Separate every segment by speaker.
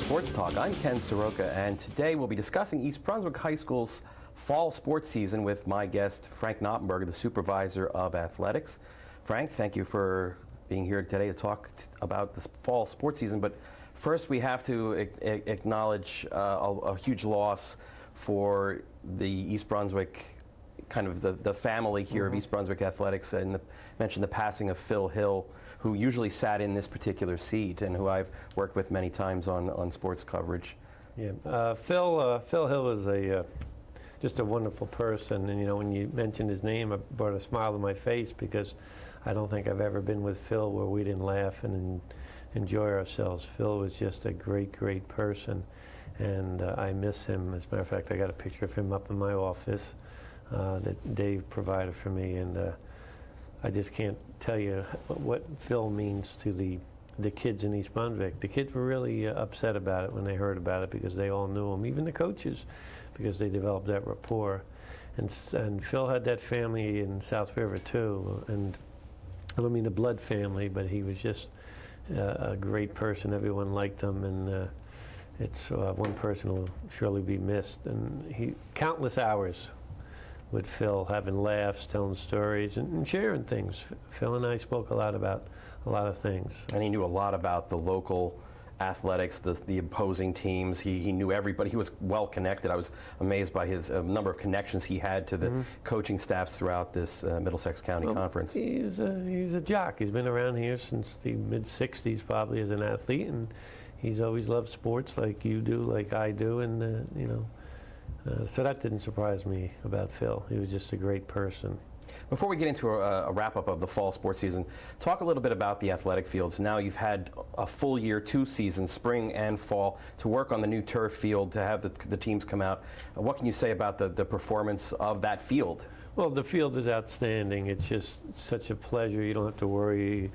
Speaker 1: Sports Talk. I'm Ken Sarokal, and today we'll be discussing East Brunswick High School's fall sports season with my guest, Frank Noppenberger, the Supervisor of Athletics. Frank, thank you for being here today to talk about the fall sports season. But first, we have to acknowledge a huge loss for the East Brunswick, kind of the family here of East Brunswick Athletics, and mention the passing of Phil Hill, who usually sat in this particular seat and who I've worked with many times on sports coverage.
Speaker 2: Yeah, Phil Hill was just a wonderful person, and when you mentioned his name, it brought a smile to my face, because I don't think I've ever been with Phil where we didn't laugh and enjoy ourselves. Phil was just a great person, and I miss him. As a matter of fact, I got a picture of him up in my office that Dave provided for me, and I just can't tell you what Phil means to the kids in East Brunswick. The kids were really upset about it when they heard about it, because they all knew him, even the coaches, because they developed that rapport. And Phil had that family in South River too, and I don't mean the blood family, but he was just a great person. Everyone liked him, and it's one person who will surely be missed. And countless hours with Phil, having laughs, telling stories, and sharing things. Phil and I spoke a lot about a lot of things.
Speaker 1: And he knew a lot about the local athletics, the opposing teams. He knew everybody. He was well connected. I was amazed by his number of connections he had to the coaching staffs throughout this Middlesex County Conference.
Speaker 2: He's a jock. He's been around here since the mid-'60s probably as an athlete, and he's always loved sports like you do, like I do, and so that didn't surprise me about Phil. He was just a great person.
Speaker 1: Before we get into a wrap-up of the fall sports season, talk a little bit about the athletic fields. Now you've had a full year, 2 seasons, spring and fall, to work on the new turf field, to have the teams come out. What can you say about the performance of that field?
Speaker 2: Well, the field is outstanding. It's just such a pleasure. You don't have to worry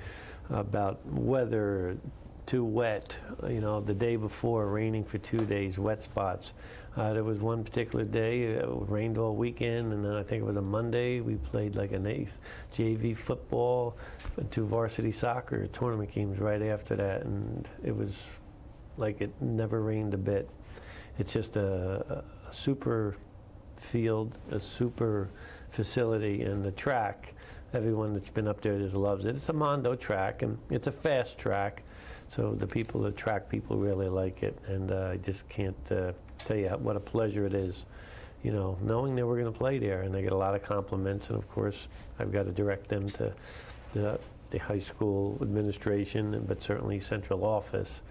Speaker 2: about weather, too wet. The day before, raining for 2 days, wet spots. There was one particular day, it rained all weekend, and then I think it was a Monday, we played like an 8th JV football and 2 varsity soccer tournament games right after that, and it was like it never rained a bit. It's just a super field, a super facility, and the track, everyone that's been up there just loves it. It's a Mondo track, and it's a fast track, so the track people really like it, and I just can't tell you what a pleasure it is, knowing that we're going to play there, and I get a lot of compliments, and of course I've got to direct them to the high school administration, but certainly central office,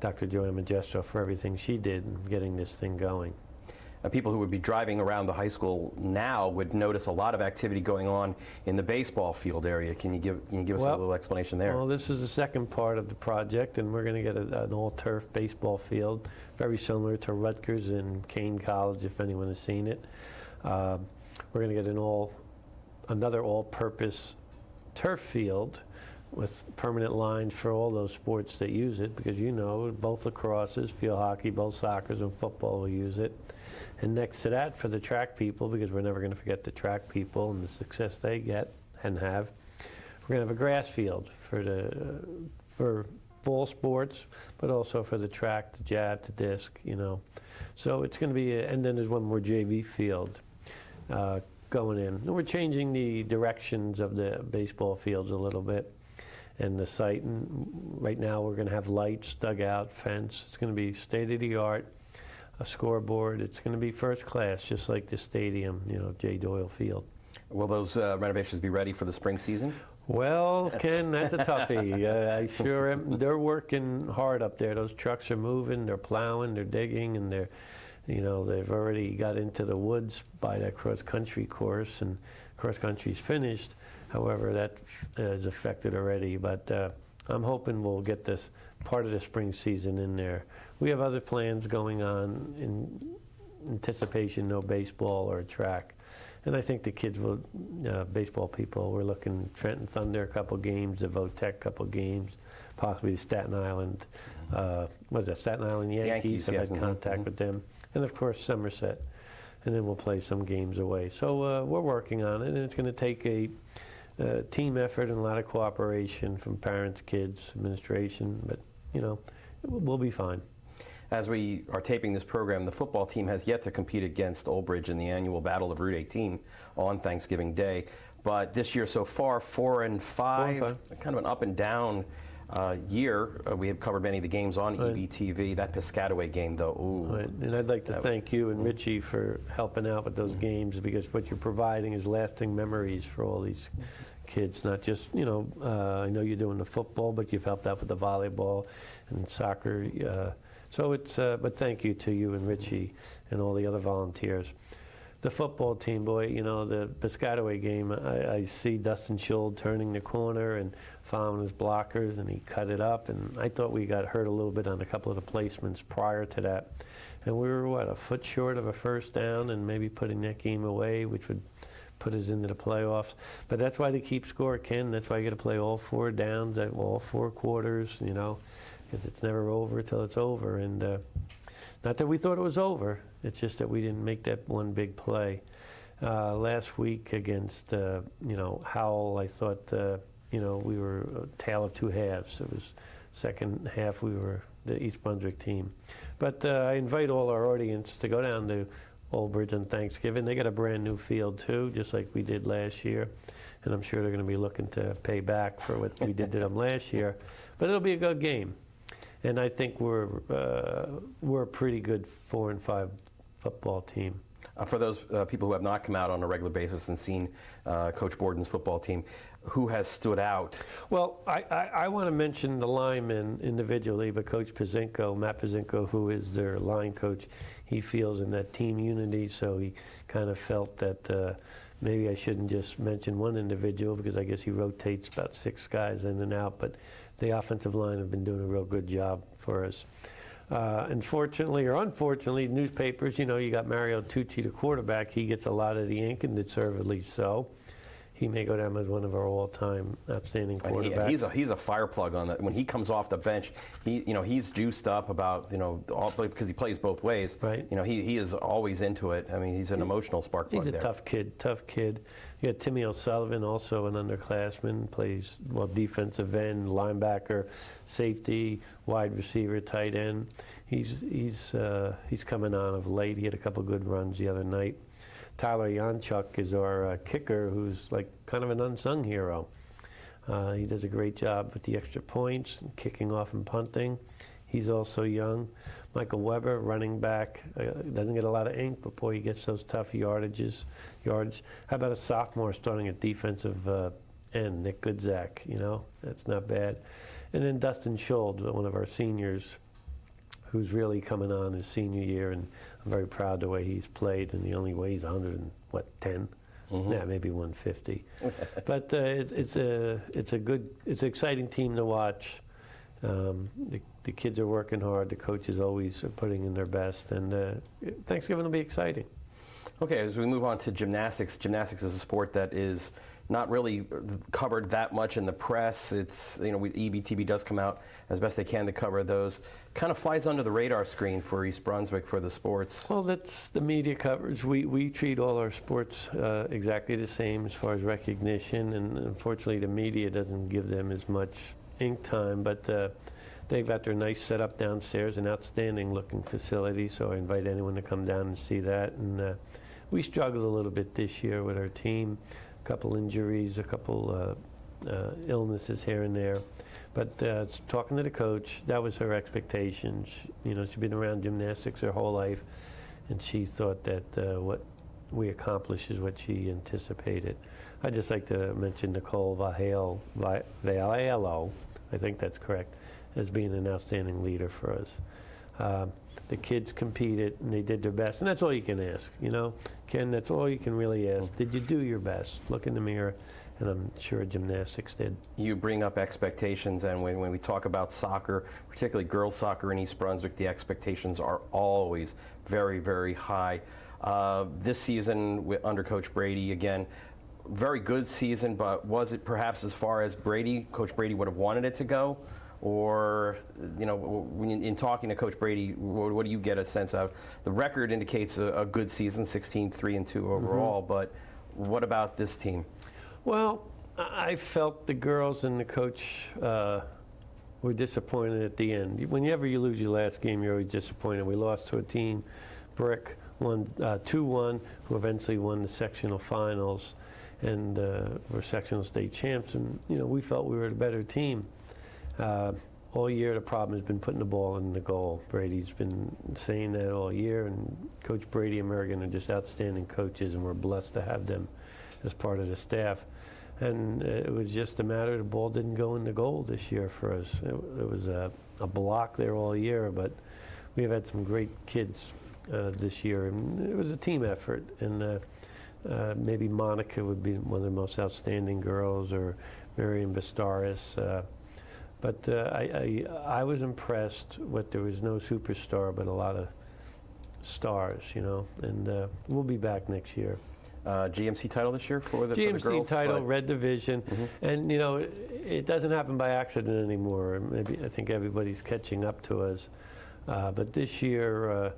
Speaker 2: Dr. Joanne Magestro, for everything she did in getting this thing going.
Speaker 1: People who would be driving around the high school now would notice a lot of activity going on in the baseball field area. Can you give us a little explanation there?
Speaker 2: Well, this is the second part of the project, and we're going to get an all-turf baseball field, very similar to Rutgers and Kane College, if anyone has seen it. We're going to get another all-purpose turf field with permanent lines for all those sports that use it, because both lacrosses, field hockey, both soccers, and football will use it. And next to that, for the track people, because we're never going to forget the track people and the success they get and have, we're going to have a grass field for fall sports, but also for the track, the jab, the disc, So it's going to be, and then there's one more JV field going in. And we're changing the directions of the baseball fields a little bit, and the site. And right now we're going to have lights, dugout, fence. It's going to be state-of-the-art. A scoreboard. It's going to be first class, just like the stadium, J. Doyle Field.
Speaker 1: Will those renovations be ready for the spring season?
Speaker 2: Well, Ken, that's a toughie. I sure am. They're working hard up there. Those trucks are moving, they're plowing, they're digging, and they've already got into the woods by that cross-country course, and cross-country's finished. However, that is affected already, but I'm hoping we'll get this part of the spring season in there. We have other plans going on in anticipation, no baseball or track. And I think the kids will, baseball people, we're looking Trenton Thunder a couple games, the Votech a couple games, possibly the Staten Island, Staten Island Yankees. I've had contact with them. And of course, Somerset. And then we'll play some games away. So we're working on it, and it's going to take a team effort and a lot of cooperation from parents, kids, administration, but we'll be fine.
Speaker 1: as we are taping this program, the football team has yet to compete against Old Bridge in the annual Battle of Route 18 on Thanksgiving Day. But this year so far, 4-5, kind of an up and down year. We have covered many of the games on EBTV. That Piscataway game, though, ooh.
Speaker 2: Right. And I'd like to thank you and Richie for helping out with those games, because what you're providing is lasting memories for all these kids. Not just, I know you're doing the football, but you've helped out with the volleyball and soccer. But thank you to you and Richie and all the other volunteers. The football team, boy, the Piscataway game, I see Dustin Schuld turning the corner and following his blockers, and he cut it up. And I thought we got hurt a little bit on a couple of the placements prior to that. And we were, a foot short of a first down and maybe putting that game away, which would put us into the playoffs. But that's why they keep score, Ken. That's why you got to play all 4 downs, all 4 quarters, because it's never over till it's over. And not that we thought it was over. It's just that we didn't make that one big play. Last week against, Howell, I thought, we were a tale of 2 halves. It was second half we were the East Brunswick team. But I invite all our audience to go down to Old Bridge on Thanksgiving. They got a brand new field too, just like we did last year. And I'm sure they're going to be looking to pay back for what we did to them last year. But it'll be a good game. And I think we're a pretty good 4-5 football team.
Speaker 1: For those people who have not come out on a regular basis and seen Coach Borden's football team, who has stood out?
Speaker 2: Well, I want to mention the linemen individually, but Coach Matt Pazinko, who is their line coach, he feels in that team unity, so he kind of felt that maybe I shouldn't just mention one individual, because I guess he rotates about 6 guys in and out, but the offensive line have been doing a real good job for us. Unfortunately or unfortunately, newspapers, you got Mario Tucci, the quarterback. He gets a lot of the ink, and deservedly so. He may go down as one of our all-time outstanding quarterbacks.
Speaker 1: He's a fire plug on that. When he comes off the bench, he's juiced up about because he plays both ways.
Speaker 2: Right.
Speaker 1: He is always into it. I mean, he's an emotional spark plug.
Speaker 2: He's a tough kid. You got Timmy O'Sullivan, also an underclassman, plays defensive end, linebacker, safety, wide receiver, tight end. He's coming on of late. He had a couple good runs the other night. Tyler Janchuk is our kicker, who's like kind of an unsung hero. He does a great job with the extra points, kicking off and punting. He's also young. Michael Weber, running back, doesn't get a lot of ink, but boy, he gets those tough yards. How about a sophomore starting at defensive end, Nick Goodzak? That's not bad. And then Dustin Schuld, one of our seniors, who's really coming on his senior year, and I'm very proud the way he's played, and he only weighs 110? Mm-hmm. Yeah, maybe 150. But it's an exciting team to watch. The kids are working hard. The coaches always are putting in their best, and Thanksgiving will be exciting.
Speaker 1: Okay, as we move on to gymnastics, gymnastics is a sport that is not really covered that much in the press. It's, EBTV does come out as best they can to cover those. Kind of flies under the radar screen for East Brunswick for the sports.
Speaker 2: Well, that's the media coverage. We treat all our sports exactly the same as far as recognition, and unfortunately the media doesn't give them as much ink time, but they've got their nice setup downstairs, an outstanding looking facility, so I invite anyone to come down and see that. And we struggled a little bit this year with our team. Couple injuries, a couple illnesses here and there. But talking to the coach, that was her expectation. She's been around gymnastics her whole life, and she thought that what we accomplished is what she anticipated. I'd just like to mention Nicole Vaiello, I think that's correct, as being an outstanding leader for us. The kids competed, and they did their best, and that's all you can ask, Ken, that's all you can really ask. Did you do your best? Look in the mirror, and I'm sure gymnastics did.
Speaker 1: You bring up expectations, and when we talk about soccer, particularly girls soccer in East Brunswick, the expectations are always very, very high. This season, under Coach Brady, again, very good season, but was it perhaps as far as Coach Brady would have wanted it to go? Or, in talking to Coach Brady, what do you get a sense of? The record indicates a good season, 16-3-2 overall, but what about this team?
Speaker 2: Well, I felt the girls and the coach we're disappointed at the end. Whenever you lose your last game, you're always disappointed. We lost to a team, Brick, won 2-1, who eventually won the sectional finals and were sectional state champs. And we felt we were the better team. All year, the problem has been putting the ball in the goal. Brady's been saying that all year, and Coach Brady and Mergen are just outstanding coaches, and we're blessed to have them as part of the staff. And it was just a matter the ball didn't go in the goal this year for us. It was a block there all year, but we've had some great kids this year, and it was a team effort. And maybe Monica would be one of the most outstanding girls, or Miriam Vistaris. But I was impressed with there was no superstar, but a lot of stars, and we'll be back next year.
Speaker 1: GMC title this year for the girls?
Speaker 2: GMC title,
Speaker 1: but
Speaker 2: Red Division, and it doesn't happen by accident anymore. Maybe I think everybody's catching up to us, but this year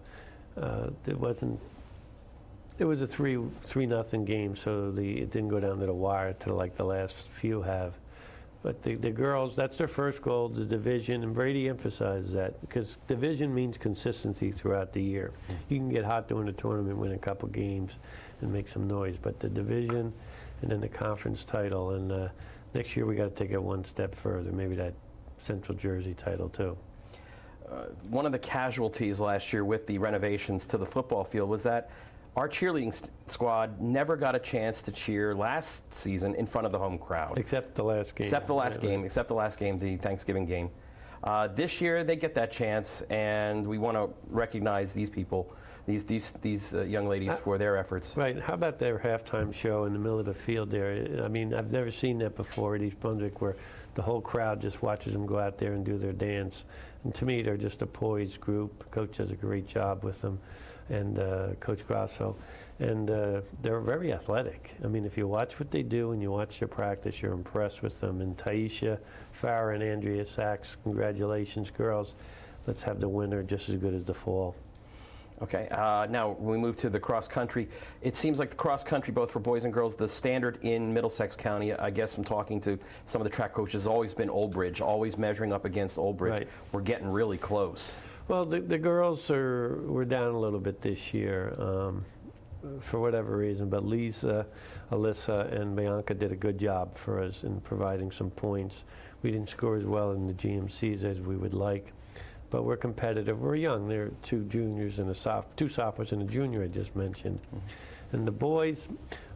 Speaker 2: it wasn't. It was a 3-0 game, so it didn't go down to the wire to like the last few have. But the girls, that's their first goal, the division, and Brady emphasizes that because division means consistency throughout the year. You can get hot during the tournament, win a couple games, and make some noise, but the division and then the conference title, and next year we got to take it one step further, maybe that Central Jersey title too.
Speaker 1: One of the casualties last year with the renovations to the football field was that our cheerleading squad never got a chance to cheer last season in front of the home crowd.
Speaker 2: Except the last game.
Speaker 1: Except the last game, the Thanksgiving game. This year they get that chance, and we want to recognize these people, these young ladies for their efforts.
Speaker 2: Right. How about their halftime show in the middle of the field there? I mean, I've never seen that before at East Brunswick, where the whole crowd just watches them go out there and do their dance. And to me, they're just a poised group. Coach does a great job with them, and Coach Grasso. And they're very athletic. I mean, if you watch what they do and you watch their practice, you're impressed with them. And Taisha Farah and Andrea Sachs, congratulations, girls. Let's have the winter just as good as the fall.
Speaker 1: Okay, now when we move to the cross country, it seems like the cross country, both for boys and girls, the standard in Middlesex County, I guess from talking to some of the track coaches, has always been Old Bridge, always measuring up against Old Bridge.
Speaker 2: Right.
Speaker 1: We're getting really close.
Speaker 2: Well, the girls were down a little bit this year for whatever reason, but Lisa, Alyssa, and Bianca did a good job for us in providing some points. We didn't score as well in the GMCs as we would like, but we're competitive. We're young. There are two juniors and two sophomores and a junior I just mentioned. And the boys,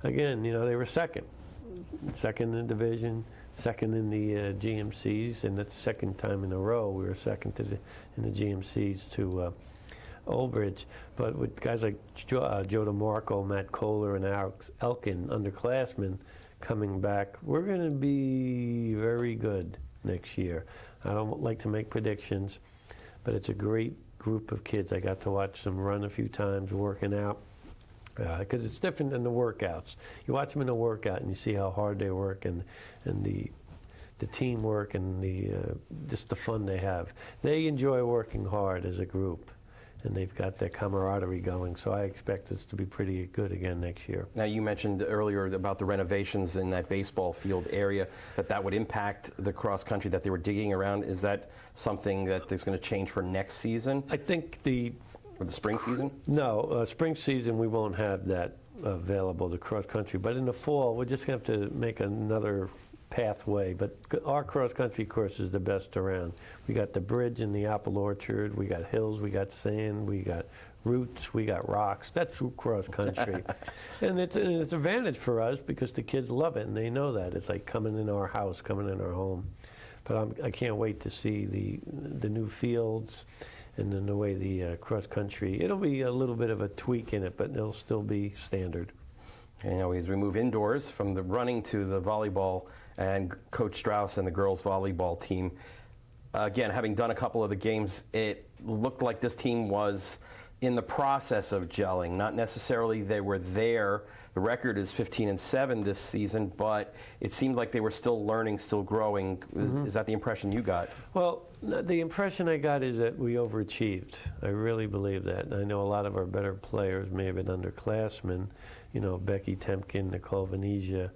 Speaker 2: again, they were second in the division, second in the GMCs, and that's the second time in a row we were second in the GMCs to Old Bridge. But with guys like Joe DeMarco, Matt Kohler, and Alex Elkin, underclassmen, coming back, we're going to be very good next year. I don't like to make predictions, but it's a great group of kids. I got to watch them run a few times, working out, because it's different than the workouts. You watch them in a workout and you see how hard they work and the teamwork and just the fun they have. They enjoy working hard as a group, and they've got that camaraderie going, so I expect us to be pretty good again next year.
Speaker 1: Now, you mentioned earlier about the renovations in that baseball field area, that would impact the cross country that they were digging around. Is that something that is going to change for next season?
Speaker 2: I think
Speaker 1: or the spring season?
Speaker 2: No, spring season we won't have that available, the cross country, but in the fall we're just going to have to make another pathway. But our cross country course is the best around. We got the bridge in the apple orchard, we got hills, we got sand, we got roots, we got rocks. That's true cross country. And it's an advantage for us because the kids love it and they know that. It's like coming in our house, coming in our home. But I can't wait to see the new fields and then the way the cross country, it'll be a little bit of a tweak in it, but it'll still be standard.
Speaker 1: As we move indoors from the running to the volleyball, and Coach Strauss and the girls volleyball team, again, having done a couple of the games, it looked like this team was in the process of gelling. Not necessarily they were there. The record is 15-7 this season, but it seemed like they were still learning, still growing. Is that the impression you got? Well,
Speaker 2: the impression I got is that we overachieved. I really believe that. I know a lot of our better players may have been underclassmen, Becky Temkin, Nicole Venezia,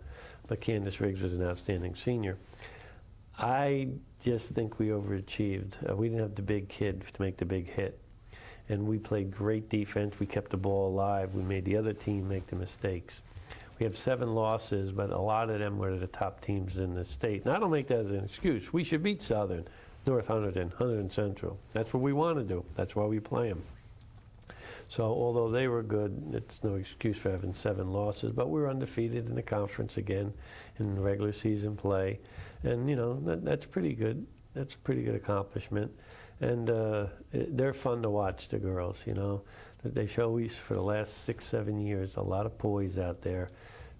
Speaker 2: but Candace Riggs was an outstanding senior. I just think we overachieved. We didn't have the big kid to make the big hit. And we played great defense. We kept the ball alive. We made the other team make the mistakes. We have 7 losses, but a lot of them were the top teams in the state. And I don't make that as an excuse. We should beat Southern, North Hunterdon, Hunterdon Central. That's what we want to do. That's why we play them. So although they were good, it's no excuse for having 7 losses, but we were undefeated in the conference again in regular season play. And, you know, that's pretty good. That's a pretty good accomplishment. And they're fun to watch, the girls, you know. They show us for the last 6, 7 years, a lot of poise out there.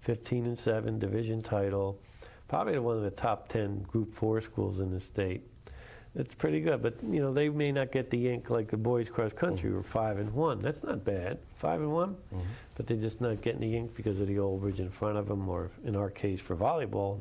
Speaker 2: 15-7 division title, probably one of the top 10 Group 4 schools in the state. It's pretty good, but you know, they may not get the ink like the boys cross country were 5-1. That's not bad, 5-1, but they're just not getting the ink because of the old bridge in front of them, or in our case for volleyball,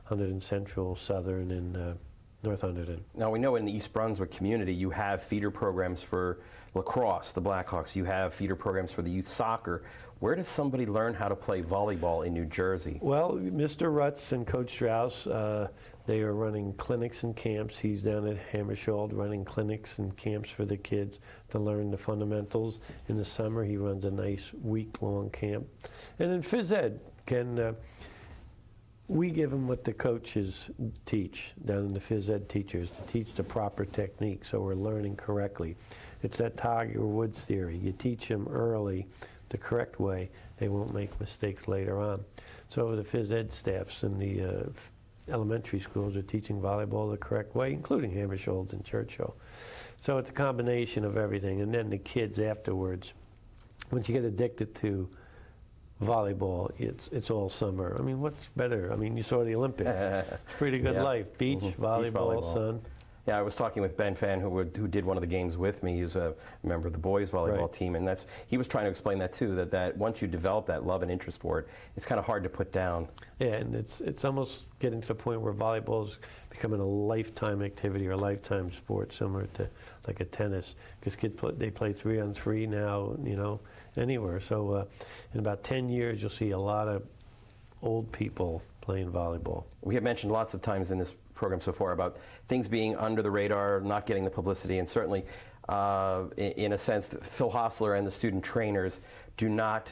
Speaker 2: Hunterdon Central, Southern, and North Hunterdon.
Speaker 1: Now, we know in the East Brunswick community you have feeder programs for lacrosse, the Blackhawks. You have feeder programs for the youth soccer. Where does somebody learn how to play volleyball in New Jersey?
Speaker 2: Well, Mr. Rutz and Coach Strauss, they are running clinics and camps. He's down at Hammersholt running clinics and camps for the kids to learn the fundamentals. In the summer, he runs a nice week-long camp. And in phys ed, we give them what the coaches teach down in the phys ed teachers to teach the proper technique so we're learning correctly. It's that Tiger Woods theory. You teach them early the correct way, they won't make mistakes later on. So the phys ed staffs in the elementary schools are teaching volleyball the correct way, including Hammersholt and Churchill. So it's a combination of everything. And then the kids afterwards, once you get addicted to volleyball, it's all summer. I mean, what's better? I mean, you saw the Olympics. Pretty good life. Beach, volleyball, sun.
Speaker 1: Yeah, I was talking with Ben Fan, who did one of the games with me. He's a member of the boys volleyball team, and he was trying to explain that too. That once you develop that love and interest for it, it's kind of hard to put down. Yeah,
Speaker 2: and it's almost getting to the point where volleyball is becoming a lifetime activity or a lifetime sport, similar to like a tennis, because kids they play 3-on-3 now, you know, anywhere. So in about 10 years, you'll see a lot of old people playing volleyball.
Speaker 1: We have mentioned lots of times in this program so far about things being under the radar, not getting the publicity, and certainly in a sense Phil Hostler and the student trainers do not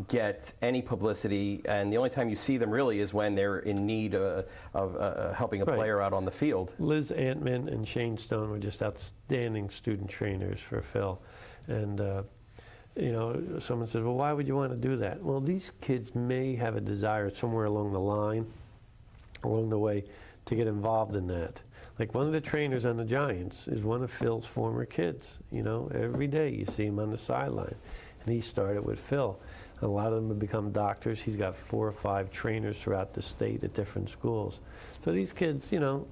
Speaker 1: get any publicity, and the only time you see them really is when they're in need of helping a player out on the field.
Speaker 2: Liz Antman and Shane Stone were just outstanding student trainers for Phil, and you know, someone said, well, why would you want to do that? Well, these kids may have a desire somewhere along the line, along the way, to get involved in that. Like one of the trainers on the Giants is one of Phil's former kids. You know, every day you see him on the sideline. And he started with Phil. A lot of them have become doctors. He's got 4 or 5 trainers throughout the state at different schools. So these kids, you know,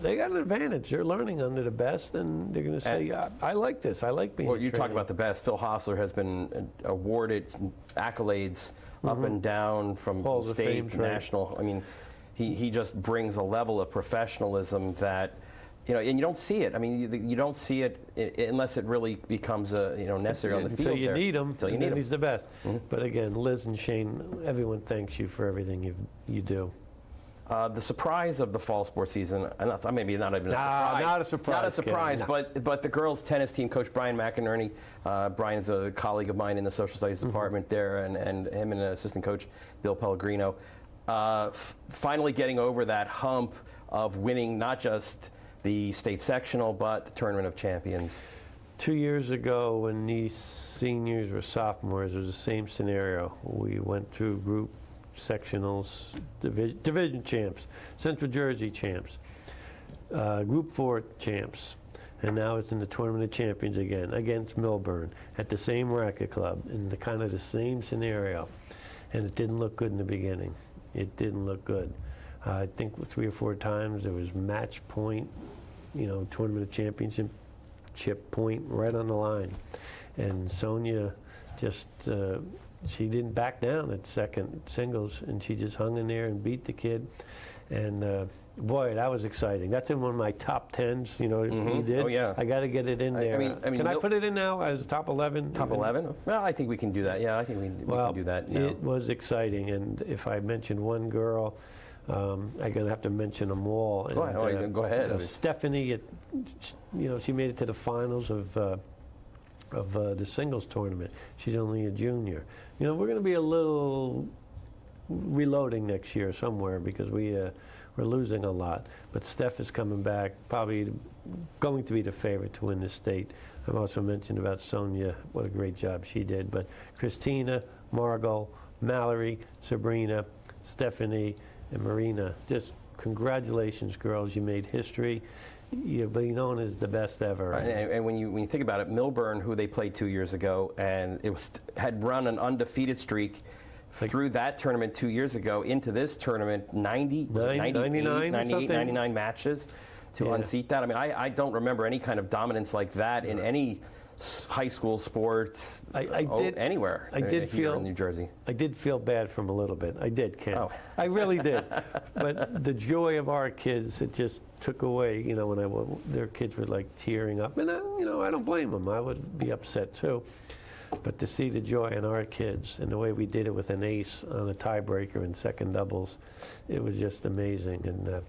Speaker 2: they got an advantage. They're learning under the best, and they're going to say, I like this. I like being a trainer.
Speaker 1: You talk about the best. Phil Hostler has been awarded accolades up and down from state to national. I mean, he just brings a level of professionalism that, you know, and you don't see it. I mean, you don't see it unless it really becomes necessary on the field.
Speaker 2: Until you need him, and then he's the best. But again, Liz and Shane, everyone thanks you for everything you do.
Speaker 1: The surprise of the fall sports season, maybe not even a surprise.
Speaker 2: Not a surprise.
Speaker 1: Not a surprise,
Speaker 2: Kevin,
Speaker 1: but the girls' tennis team coach Brian McInerney, Brian's a colleague of mine in the social studies department there, and him and assistant coach Bill Pellegrino, finally getting over that hump of winning not just the state sectional, but the Tournament of Champions.
Speaker 2: 2 years ago, when these seniors were sophomores, it was the same scenario. We went through group sectionals, division champs, Central Jersey champs, Group 4 champs, and now it's in the Tournament of Champions again against Millburn at the same racket club in the kind of the same scenario, and it didn't look good in the beginning. It didn't look good. I think 3 or 4 times there was match point, you know, Tournament of Championship point right on the line, and Sonia just. She didn't back down at second singles, and she just hung in there and beat the kid. And boy, that was exciting. That's in one of my top 10s. You know, he did.
Speaker 1: Oh yeah.
Speaker 2: I got to get it in there.
Speaker 1: I mean,
Speaker 2: can I put it in now as top 11?
Speaker 1: Top 11? Well, I think we can do that. Yeah, I think we can do that now.
Speaker 2: It was exciting, and if I mentioned one girl, I'm going to have to mention them all.
Speaker 1: Go ahead. Go ahead.
Speaker 2: Stephanie, she made it to the finals of the singles tournament. She's only a junior. We're going to be a little reloading next year somewhere because we're losing a lot. But Steph is coming back, probably going to be the favorite to win the state. I've also mentioned about Sonia, what a great job she did. But Christina, Margot, Mallory, Sabrina, Stephanie, and Marina, just congratulations, girls. You made history. You'll be known as the best ever.
Speaker 1: Right, and when you think about it, Millburn, who they played 2 years ago, and had run an undefeated streak through that tournament 2 years ago into this tournament, 99 matches to unseat that. I mean, I don't remember any kind of dominance like that in any high school sports anywhere.
Speaker 2: I did feel
Speaker 1: in New Jersey.
Speaker 2: I did feel bad for them a little bit. I did, Ken.
Speaker 1: Oh.
Speaker 2: I really did. But the joy of our kids, it just took away. When their kids were like tearing up, and I don't blame them. I would be upset too. But to see the joy in our kids and the way we did it with an ace on a tiebreaker in second doubles, it was just amazing. And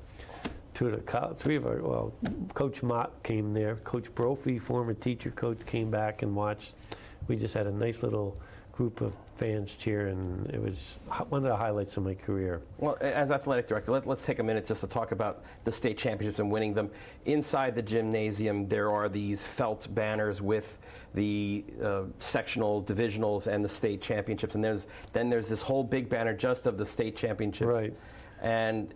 Speaker 2: Coach Mott came there. Coach Brophy, former teacher coach, came back and watched. We just had a nice little group of fans cheer, and it was one of the highlights of my career.
Speaker 1: Well, as athletic director, let's take a minute just to talk about the state championships and winning them. Inside the gymnasium, there are these felt banners with the sectional, divisionals, and the state championships, and then there's this whole big banner just of the state championships.
Speaker 2: Right.
Speaker 1: And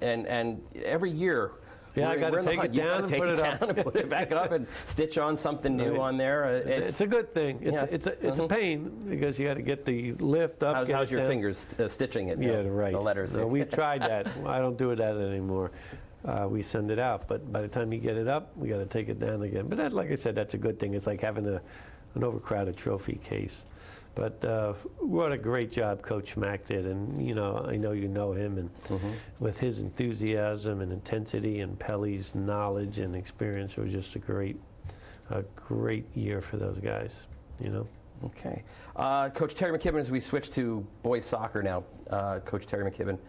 Speaker 1: every year.
Speaker 2: Yeah, I got to take it down and put it up.
Speaker 1: And put it back up and stitch on something new on there.
Speaker 2: It's a good thing. It's a pain because you got to get the lift up.
Speaker 1: How's your fingers stitching it?
Speaker 2: Yeah, right.
Speaker 1: The letters.
Speaker 2: No, we've tried that. I don't do that anymore. We send it out, but by the time you get it up, we got to take it down again. But like I said, that's a good thing. It's like having an overcrowded trophy case. But what a great job Coach Mack did, and I know you know him, and with his enthusiasm and intensity and Pelly's knowledge and experience, it was just a great year for those guys.
Speaker 1: Okay, Coach Terry McKibben, as we switch to boys soccer now, Coach Terry McKibben,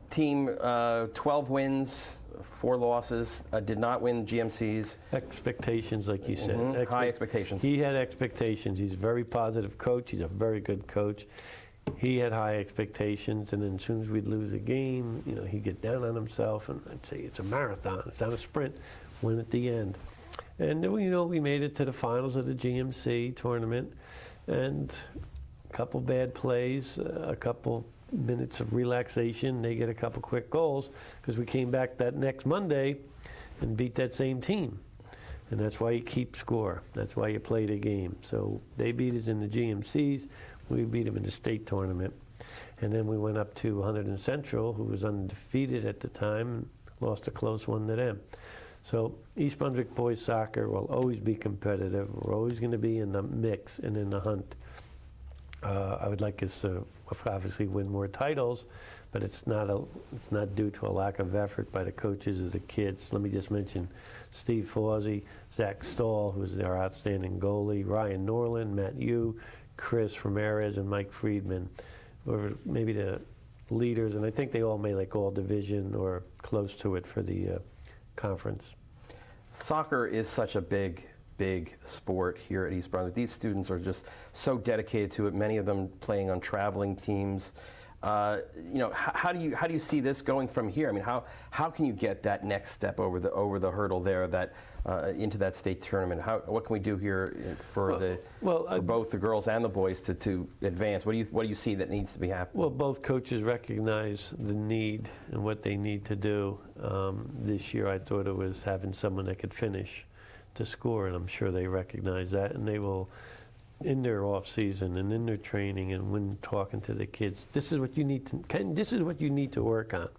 Speaker 1: team 12 wins, 4 losses, did not win GMCs.
Speaker 2: Expectations, like you said.
Speaker 1: High expectations.
Speaker 2: He had expectations. He's a very positive coach. He's a very good coach. He had high expectations, and then as soon as we'd lose a game, he'd get down on himself, and I'd say, it's a marathon. It's not a sprint. Win at the end. And we made it to the finals of the GMC tournament, and a couple bad plays, a couple minutes of relaxation. They get a couple quick goals because we came back that next Monday and beat that same team. And that's why you keep score. That's why you play the game. So they beat us in the GMCs. We beat them in the state tournament. And then we went up to 100 Central, who was undefeated at the time, lost a close one to them. So East Brunswick boys soccer will always be competitive. We're always going to be in the mix and in the hunt. I would like us to obviously win more titles, but it's not due to a lack of effort by the coaches or the kids. Let me just mention Steve Fawzi, Zach Stahl, who's our outstanding goalie, Ryan Norland, Matt Yu, Chris Ramirez, and Mike Friedman were maybe the leaders, and I think they all made like all division or close to it for the conference.
Speaker 1: Soccer is such a big sport here at East Brunswick. These students are just so dedicated to it. Many of them playing on traveling teams. How do you see this going from here? I mean, how can you get that next step over the hurdle there, that into that state tournament? What can we do here for both the girls and the boys to advance? What do you see that needs to be happening?
Speaker 2: Well, both coaches recognize the need and what they need to do. This year, I thought it was having someone that could finish to score, and I'm sure they recognize that, and they will, in their off season and in their training and when talking to the kids, this is what you need to work on.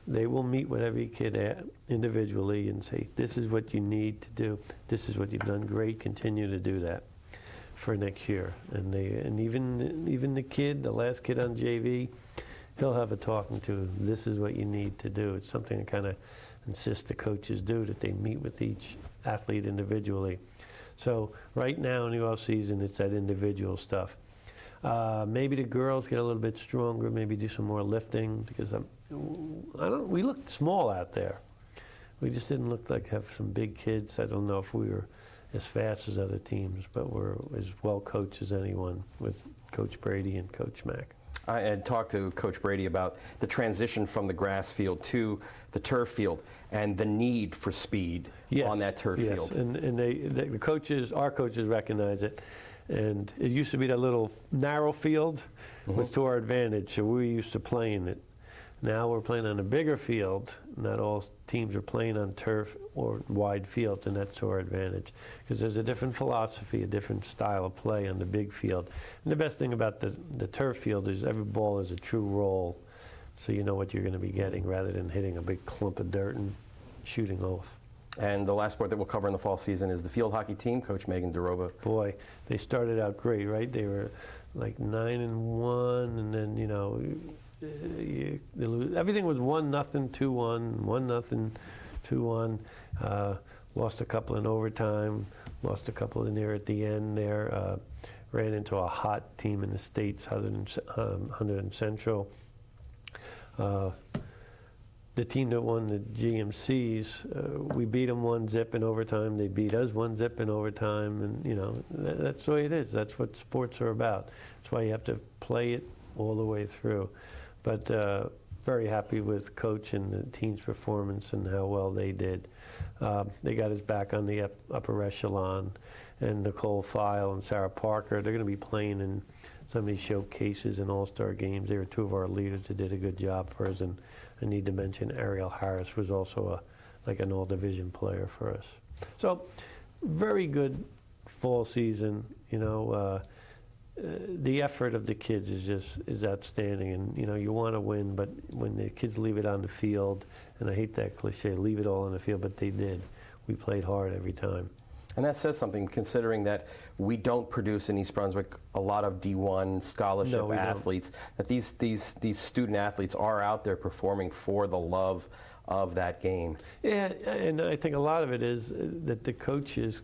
Speaker 2: They will meet with every kid individually and say, this is what you need to do. This is what you've done great. Continue to do that for next year. And even the last kid on JV, he'll have a talking to. This is what you need to do. It's something I kind of insist the coaches do, that they meet with each athlete individually. So right now in the off season, it's that individual stuff. Maybe the girls get a little bit stronger, maybe do some more lifting, because we looked small out there. We just didn't look like have some big kids. I don't know if we were as fast as other teams, but we're as well coached as anyone with Coach Brady and Coach Mack.
Speaker 1: I had talked to Coach Brady about the transition from the grass field to the turf field and the need for speed on that turf field.
Speaker 2: And the coaches, our coaches recognize it. And it used to be that little narrow field was to our advantage, so we used to play in it. Now we're playing on a bigger field. Not all teams are playing on turf or wide field, and that's to our advantage. Because there's a different philosophy, a different style of play on the big field. And the best thing about the turf field is every ball is a true roll, so you know what you're going to be getting rather than hitting a big clump of dirt and shooting off.
Speaker 1: And the last sport that we'll cover in the fall season is the field hockey team, Coach Megan DeRoba.
Speaker 2: Boy, they started out great, right? They were like 9-1, and then, you know, everything was 1-0, 2-1, 1-0, 2-1. Lost a couple in overtime, lost a couple in there at the end there. Ran into a hot team in the States, 100 Central. The team that won the GMCs, we beat them 1-0 in overtime. They beat us 1-0 in overtime, and you know that's the way it is. That's what sports are about. That's why you have to play it all the way through. But very happy with Coach and the team's performance and how well they did. They got us back on the upper echelon, and Nicole File and Sarah Parker, they're going to be playing in some of these showcases and all-star games. They were two of our leaders that did a good job for us, and I need to mention Ariel Harris was also like an all-division player for us. So very good fall season. You know, the effort of the kids is outstanding, and you know you want to win, but when the kids leave it on the field, and I hate that cliche, leave it all on the field, but they did. We played hard every time.
Speaker 1: And that says something, considering that we don't produce in East Brunswick a lot of D1 scholarship athletes, that these student athletes are out there performing for the love of that game.
Speaker 2: Yeah, and I think a lot of it is that the coaches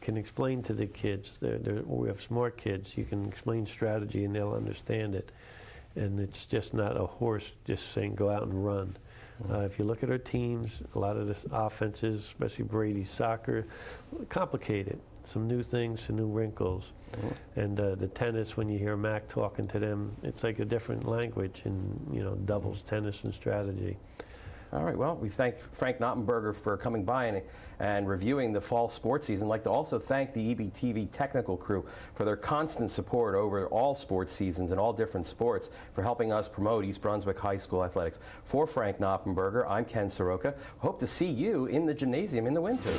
Speaker 2: can explain to the kids. We have smart kids. You can explain strategy and they'll understand it. And it's just not a horse just saying go out and run. If you look at our teams, a lot of the offenses, especially Brady's soccer, complicated. Some new things, some new wrinkles. And the tennis, when you hear Mac talking to them, it's like a different language and, you know, doubles tennis and strategy.
Speaker 1: All right, well, we thank Frank Noppenberger for coming by and reviewing the fall sports season. I'd like to also thank the EBTV technical crew for their constant support over all sports seasons and all different sports for helping us promote East Brunswick High School athletics. For Frank Noppenberger, I'm Ken Sarokal. Hope to see you in the gymnasium in the winter.